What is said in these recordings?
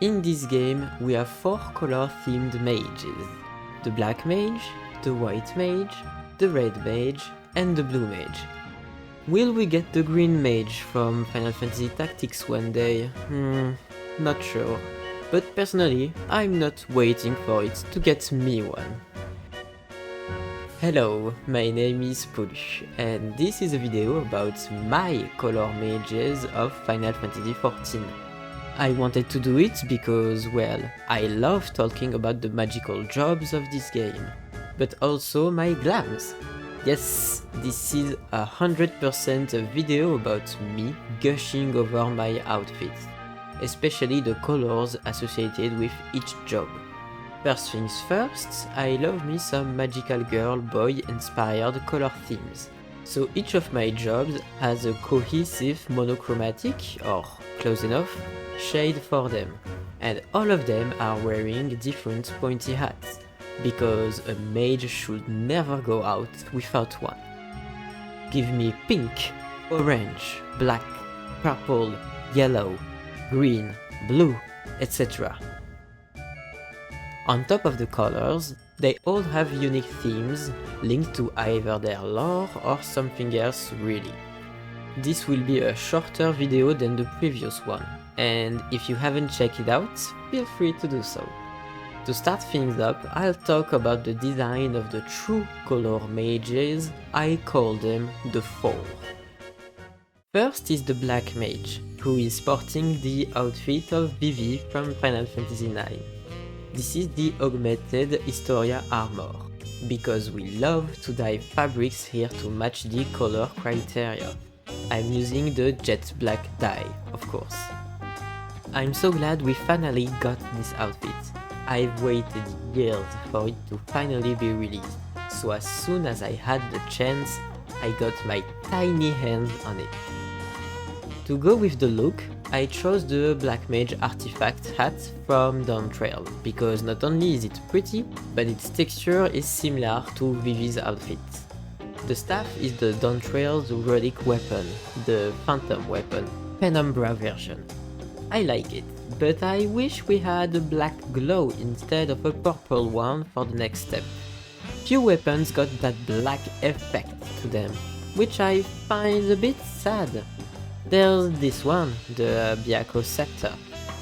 In this game, we have 4 color-themed mages. The black mage, the white mage, the red mage, and the blue mage. Will we get the green mage from Final Fantasy Tactics one day? Not sure. But personally, I'm not waiting for it to get me one. Hello, my name is Paulu, and this is a video about my color mages of Final Fantasy XIV. I wanted to do it because, well, I love talking about the magical jobs of this game, but also my glams. Yes, this is 100% a video about me gushing over my outfits, especially the colors associated with each job. First things first, I love me some magical girl boy inspired color themes. So each of my jobs has a cohesive monochromatic, or close enough, shade for them, and all of them are wearing different pointy hats, because a mage should never go out without one. Give me pink, orange, black, purple, yellow, green, blue, etc. On top of the colors, they all have unique themes linked to either their lore or something else really. This will be a shorter video than the previous one, and if you haven't checked it out, feel free to do so. To start things up, I'll talk about the design of the true color mages. I call them the 4. First is the black mage, who is sporting the outfit of Vivi from Final Fantasy IX. This is the augmented Historia armor, because we love to dye fabrics here to match the color criteria. I'm using the jet black dye, of course. I'm so glad we finally got this outfit. I've waited years for it to finally be released, so as soon as I had the chance, I got my tiny hands on it. To go with the look, I chose the Black Mage artifact hat from Dawntrail, because not only is it pretty, but its texture is similar to Vivi's outfit. The staff is the Dawntrail's relic weapon, the Phantom weapon, Penumbra version. I like it, but I wish we had a black glow instead of a purple one for the next step. Few weapons got that black effect to them, which I find a bit sad. There's this one, the Byakko Scepter,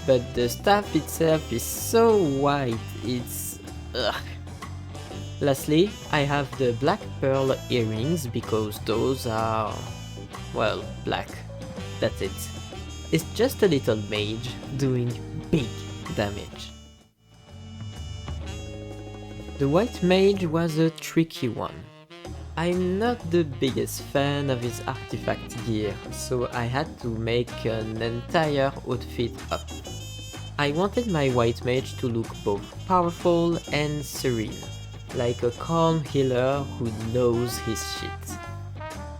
but the staff itself is so white, it's ugh. Lastly, I have the black pearl earrings because those are, well, black. That's it. It's just a little mage doing big damage. The white mage was a tricky one. I'm not the biggest fan of his artifact gear, so I had to make an entire outfit up. I wanted my white mage to look both powerful and serene, like a calm healer who knows his shit.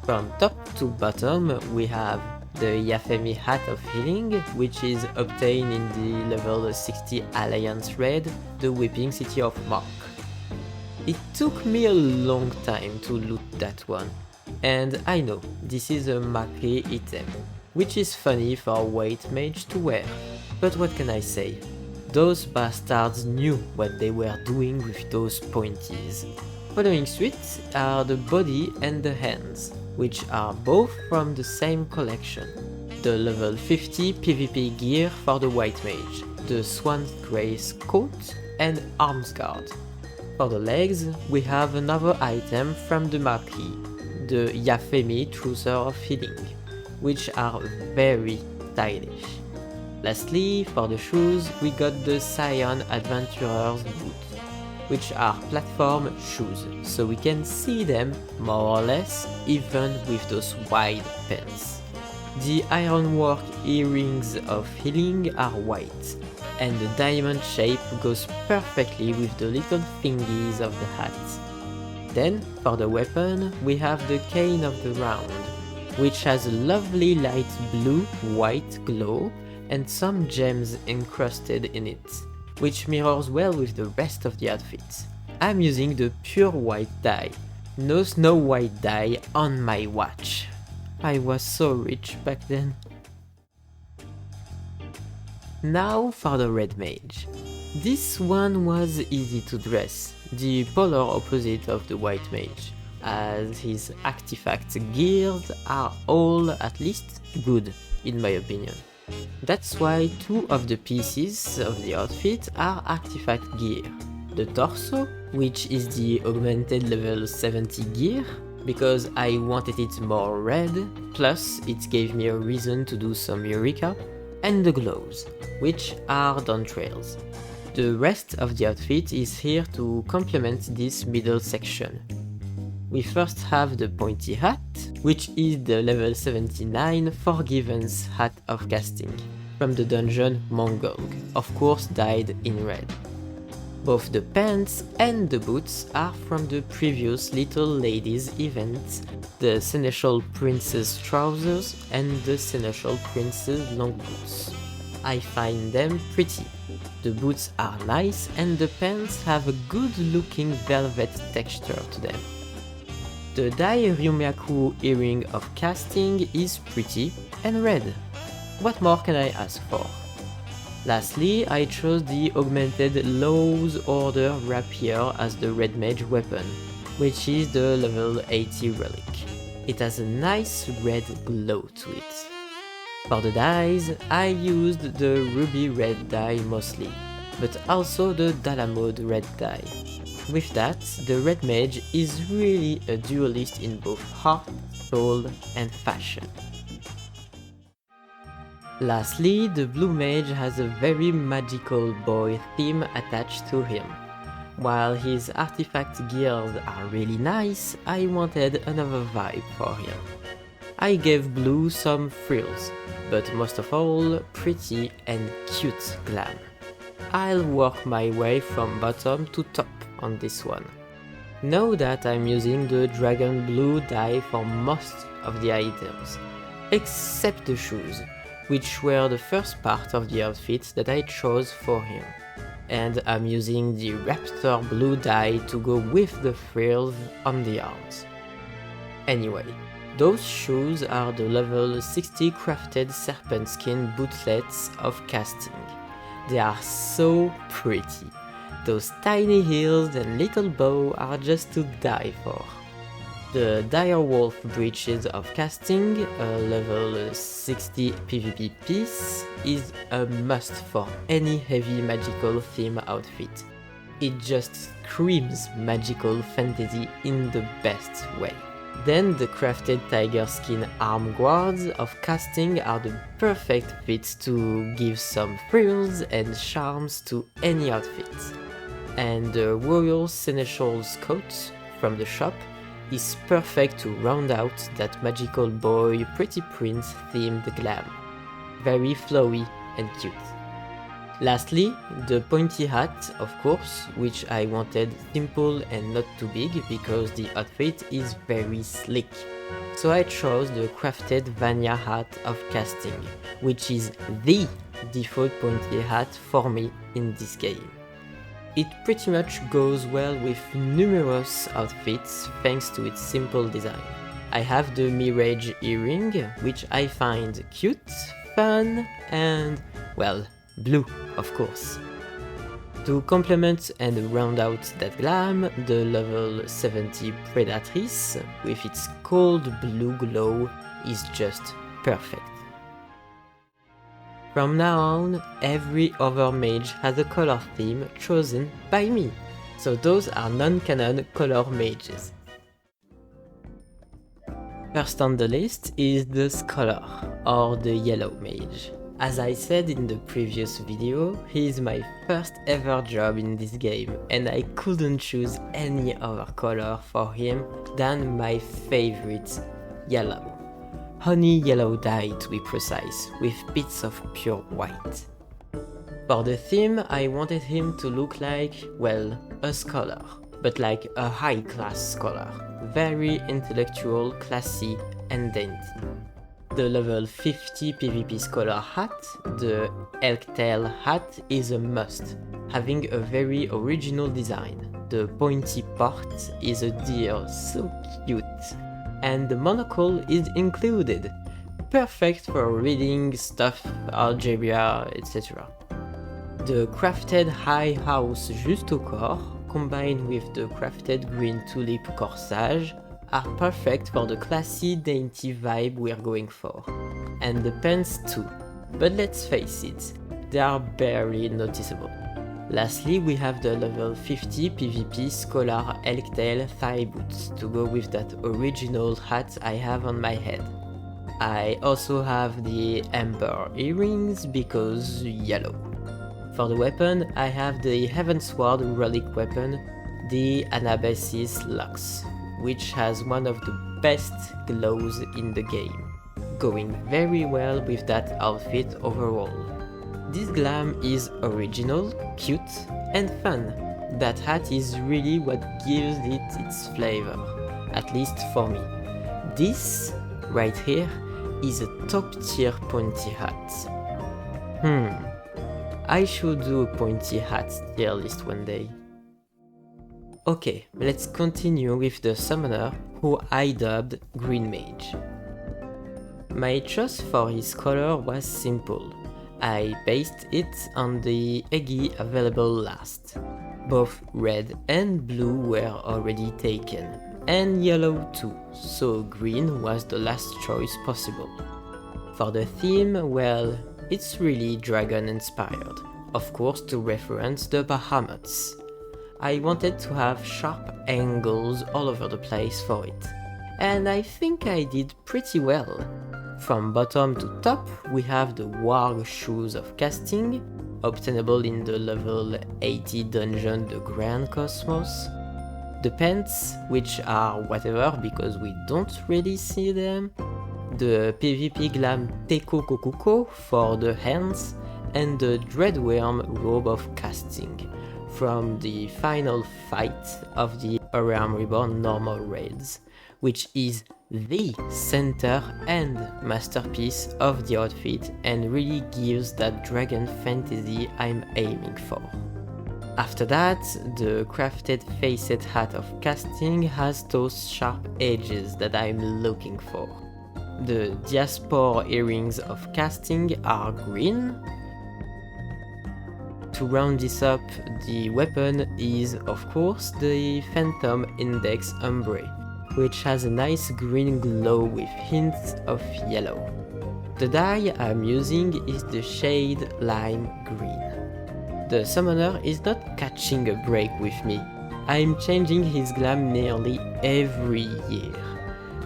From top to bottom, we have the Yafemi Hat of Healing, which is obtained in the level 60 Alliance Raid, the Weeping City of Mark. It took me a long time to loot that one, and I know, this is a Maki item, which is funny for a white mage to wear, but what can I say? Those bastards knew what they were doing with those pointies. Following suit are the body and the hands, which are both from the same collection. The level 50 PvP gear for the white mage, the Swan's Grace coat and arms guard. For the legs, we have another item from the Marquis, the Yafemi Trouser of Healing, which are very stylish. Lastly, for the shoes, we got the Scion Adventurer's boots, which are platform shoes, so we can see them more or less even with those wide pants. The ironwork earrings of healing are white, and the diamond shape goes perfectly with the little thingies of the hat. Then, for the weapon, we have the Cane of the Round, which has a lovely light blue-white glow and some gems encrusted in it, which mirrors well with the rest of the outfit. I'm using the pure white dye, no Snow White dye on my watch. I was so rich back then. Now for the red mage. This one was easy to dress, the polar opposite of the white mage, as his artifact gears are all at least good, in my opinion. That's why two of the pieces of the outfit are artifact gear. The torso, which is the augmented level 70 gear, because I wanted it more red, plus it gave me a reason to do some Eureka, and the gloves, which are dawn trails. The rest of the outfit is here to complement this middle section. We first have the pointy hat, which is the level 79 Forgiven's Hat of Casting, from the dungeon Mongolg, of course dyed in red. Both the pants and the boots are from the previous Little Ladies event, the Seneschal Prince's trousers and the Seneschal Prince's long boots. I find them pretty. The boots are nice and the pants have a good looking velvet texture to them. The Dai Ryumyaku earring of casting is pretty and red. What more can I ask for? Lastly, I chose the augmented Low's Order rapier as the red mage weapon, which is the level 80 relic. It has a nice red glow to it. For the dyes, I used the ruby red dye mostly, but also the Dalamode red dye. With that, the red mage is really a duelist in both heart, soul and fashion. Lastly, the blue mage has a very magical boy theme attached to him. While his artifact gears are really nice, I wanted another vibe for him. I gave blue some frills, but most of all, pretty and cute glam. I'll work my way from bottom to top on this one. Know that I'm using the dragon blue dye for most of the items, except the shoes, which were the first part of the outfit that I chose for him. And I'm using the raptor blue dye to go with the frills on the arms. Anyway, those shoes are the level 60 crafted serpent skin bootlets of casting. They are so pretty. Those tiny heels and little bow are just to die for. The Direwolf breeches of casting, a level 60 PvP piece, is a must for any heavy magical theme outfit. It just screams magical fantasy in the best way. Then the crafted tiger skin arm guards of casting are the perfect fit to give some frills and charms to any outfit. And the Royal Seneschal's coat from the shop is perfect to round out that magical boy pretty prince themed glam. Very flowy and cute. Lastly, the pointy hat, of course, which I wanted simple and not too big because the outfit is very slick. So I chose the crafted Vanya hat of casting, which is the default pointy hat for me in this game. It pretty much goes well with numerous outfits thanks to its simple design. I have the Mirage earring, which I find cute, fun and, well, blue, of course. To complement and round out that glam, the level 70 Predatrice, with its cold blue glow, is just perfect. From now on, every other mage has a color theme chosen by me, so those are non-canon color mages. First on the list is the Scholar, or the yellow mage. As I said in the previous video, he is my first ever job in this game, and I couldn't choose any other color for him than my favorite, yellow. Honey yellow dye to be precise, with bits of pure white. For the theme, I wanted him to look like, well, a scholar, but like a high-class scholar, very intellectual, classy and dainty. The level 50 PvP scholar hat, the Elktail hat, is a must, having a very original design. The pointy part is a deer, so cute. And the monocle is included. perfect for reading stuff, algebra, etc. The crafted high house juste au corps, combined with the crafted green tulip corsage, are perfect for the classy, dainty vibe we're going for. And the pants too, but let's face it, they are barely noticeable. Lastly, we have the level 50 PvP Scholar Elktail thigh boots to go with that original hat I have on my head. I also have the Ember earrings because yellow. For the weapon, I have the Heavensward relic weapon, the Anabasis Lux, which has one of the best glows in the game, going very well with that outfit overall. This glam is original, cute, and fun. That hat is really what gives it its flavor, at least for me. This, right here, is a top tier pointy hat. I should do a pointy hat tier list one day. Okay, let's continue with the summoner who I dubbed Green Mage. My choice for his color was simple. I based it on the Eggy available last. Both red and blue were already taken, and yellow too, so green was the last choice possible. For the theme, well, it's really dragon inspired, of course to reference the Bahamut. I wanted to have sharp angles all over the place for it, and I think I did pretty well. From bottom to top, we have the Warg Shoes of Casting, obtainable in the level 80 dungeon The Grand Cosmos. The pants, which are whatever because we don't really see them. The PvP Glam Teko Kokuko for the hands, and the Dreadworm Robe of Casting, from the final fight of the Aram Reborn normal raids, which is the center and masterpiece of the outfit and really gives that dragon fantasy I'm aiming for. After that, the crafted facet hat of Casting has those sharp edges that I'm looking for. The Diaspora earrings of Casting are green. To round this up, the weapon is of course the Phantom Index Ombre, which has a nice green glow with hints of yellow. The dye I'm using is the shade Lime Green. The summoner is not catching a break with me. I'm changing his glam nearly every year.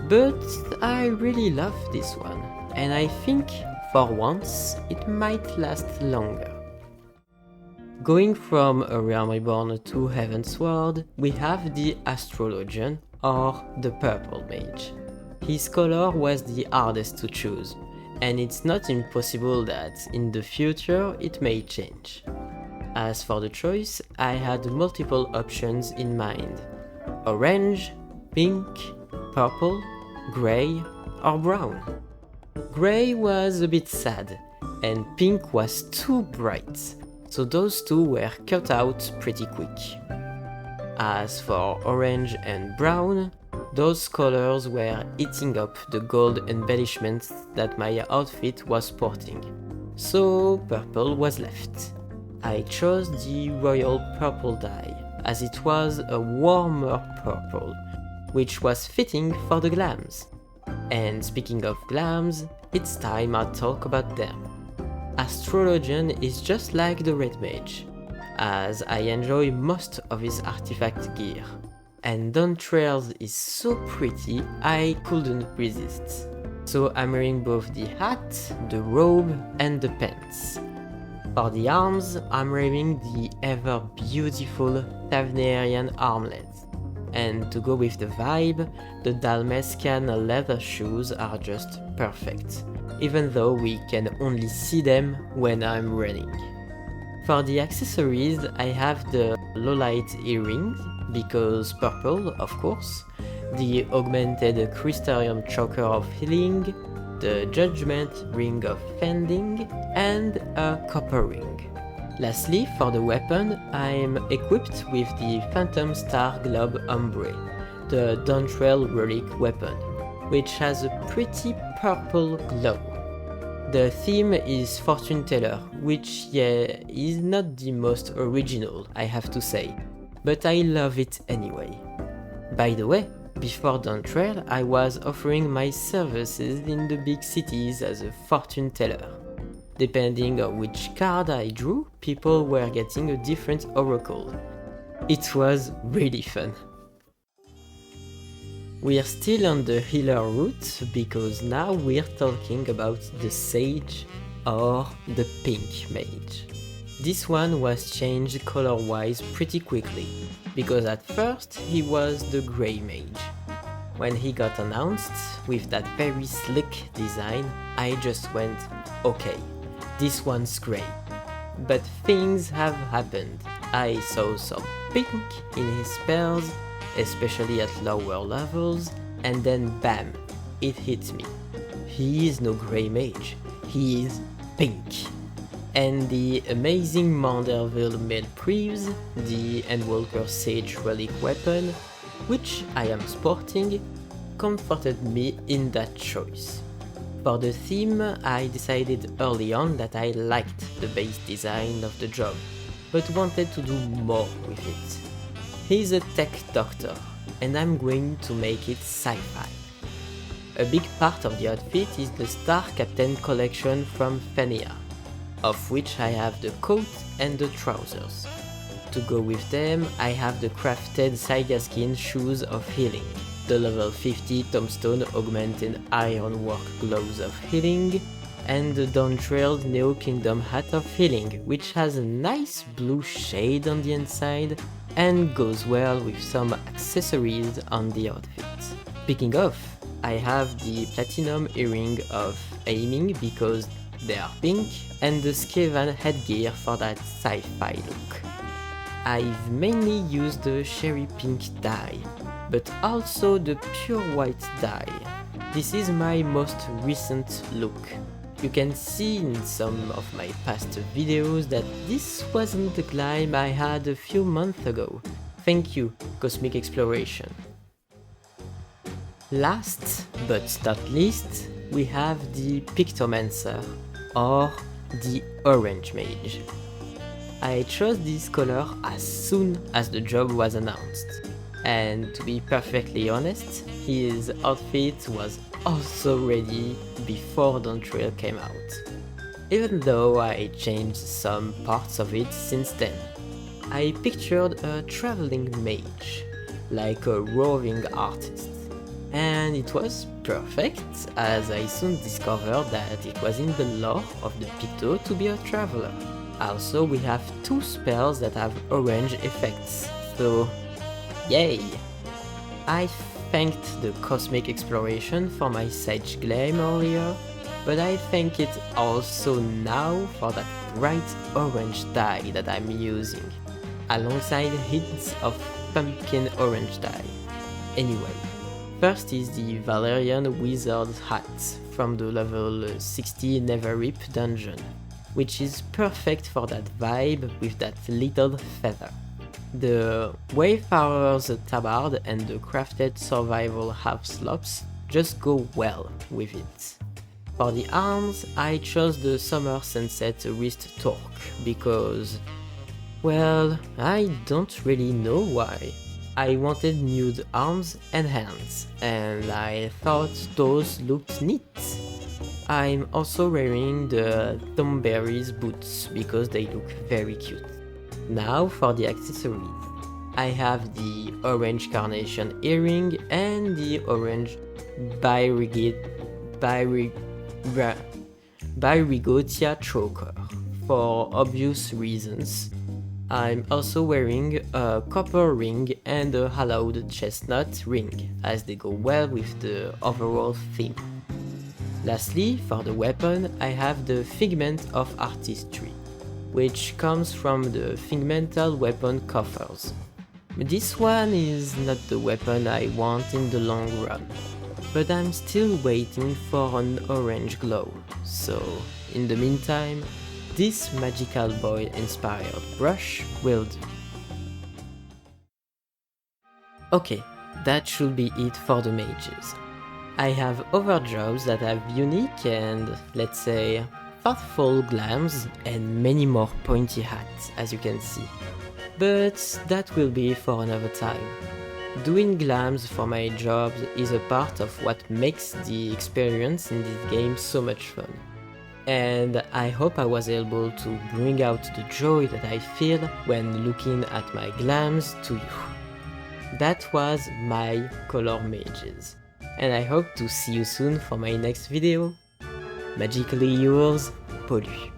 But I really love this one, and I think for once it might last longer. Going from A Realm Reborn to Heavensward, we have the Astrologian, or the Purple Mage. His color was the hardest to choose, and it's not impossible that in the future it may change. As for the choice, I had multiple options in mind: orange, pink, purple, grey, or brown. Grey was a bit sad, and pink was too bright, so those two were cut out pretty quick. As for orange and brown, those colors were eating up the gold embellishments that my outfit was sporting, so purple was left. I chose the royal purple dye, as it was a warmer purple, which was fitting for the glams. And speaking of glams, it's time I talk about them. Astrologian is just like the Red Mage, as I enjoy most of his artifact gear, and Dawntrails is so pretty I couldn't resist. So I'm wearing both the hat, the robe, and the pants. For the arms, I'm wearing the ever beautiful Tavnerian armlets. And to go with the vibe, the Dalmescan leather shoes are just perfect, even though we can only see them when I'm running. For the accessories, I have the Lowlight earrings, because purple, of course, the augmented Crystarium choker of healing, the Judgment ring of fending, and a copper ring. Lastly, for the weapon, I'm equipped with the Phantom Star Globe Ombre, the Dawntrail relic weapon, which has a pretty purple glow. The theme is Fortune Teller, which is not the most original, I have to say, but I love it anyway. By the way, before Dawntrail, I was offering my services in the big cities as a fortune teller. Depending on which card I drew, people were getting a different oracle. It was really fun. We're still on the healer route because now we're talking about the sage or the pink mage. This one was changed color-wise pretty quickly, because at first he was the grey mage. When he got announced with that very slick design, I just went, okay, this one's grey. But things have happened. I saw some pink in his spells, especially at lower levels, and then bam, it hit me. He is no grey mage, he is pink. And the amazing Manderville Mail Preves, the Endwalker Sage relic weapon, which I am sporting, comforted me in that choice. For the theme, I decided early on that I liked the base design of the job, but wanted to do more with it. He's a tech doctor, and I'm going to make it sci-fi. A big part of the outfit is the Star Captain collection from Fennia, of which I have the coat and the trousers. To go with them, I have the crafted Saigaskin shoes of healing, the level 50 Tombstone augmented ironwork gloves of healing, and the Dawntrail Neo Kingdom hat of healing, which has a nice blue shade on the inside and goes well with some accessories on the outfit. Speaking of, I have the platinum earring of aiming because they are pink, and the Skevan headgear for that sci-fi look. I've mainly used the cherry pink dye, but also the pure white dye. This is my most recent look. You can see in some of my past videos that this wasn't the climb I had a few months ago. Thank you, Cosmic Exploration. Last but not least, we have the Pictomancer, or the Orange Mage. I chose this color as soon as the job was announced, and to be perfectly honest, his outfit was also ready before Dawntrail came out. Even though I changed some parts of it since then. I pictured a traveling mage, like a roving artist. And it was perfect, as I soon discovered that it was in the lore of the Picto to be a traveler. Also, we have two spells that have orange effects, so yay! I thanked the Cosmic Exploration for my Sage Gleam earlier, but I thank it also now for that bright orange dye that I'm using, alongside hints of pumpkin orange dye. Anyway, first is the Valerian Wizard's Hat from the level 60 Neverreap dungeon, which is perfect for that vibe with that little feather. The Wayfarer's Tabard and the crafted survival half-slops just go well with it. For the arms, I chose the Summer Sunset Wrist Torque because, well, I don't really know why. I wanted nude arms and hands, and I thought those looked neat. I'm also wearing the Thornberry's boots because they look very cute. Now for the accessories. I have the orange carnation earring and the orange Byrigotia choker, for obvious reasons. I'm also wearing a copper ring and a hallowed chestnut ring, as they go well with the overall theme. Lastly, for the weapon, I have the Figment of Artistry, which comes from the Figmental Weapon coffers. This one is not the weapon I want in the long run, but I'm still waiting for an orange glow, so in the meantime, this Magical Boy inspired brush will do. Okay, that should be it for the mages. I have other jobs that have unique and, let's say, thoughtful glams and many more pointy hats, as you can see. But that will be for another time. Doing glams for my jobs is a part of what makes the experience in this game so much fun. And I hope I was able to bring out the joy that I feel when looking at my glams to you. That was my color mages, and I hope to see you soon for my next video. Magically yours, Pollu.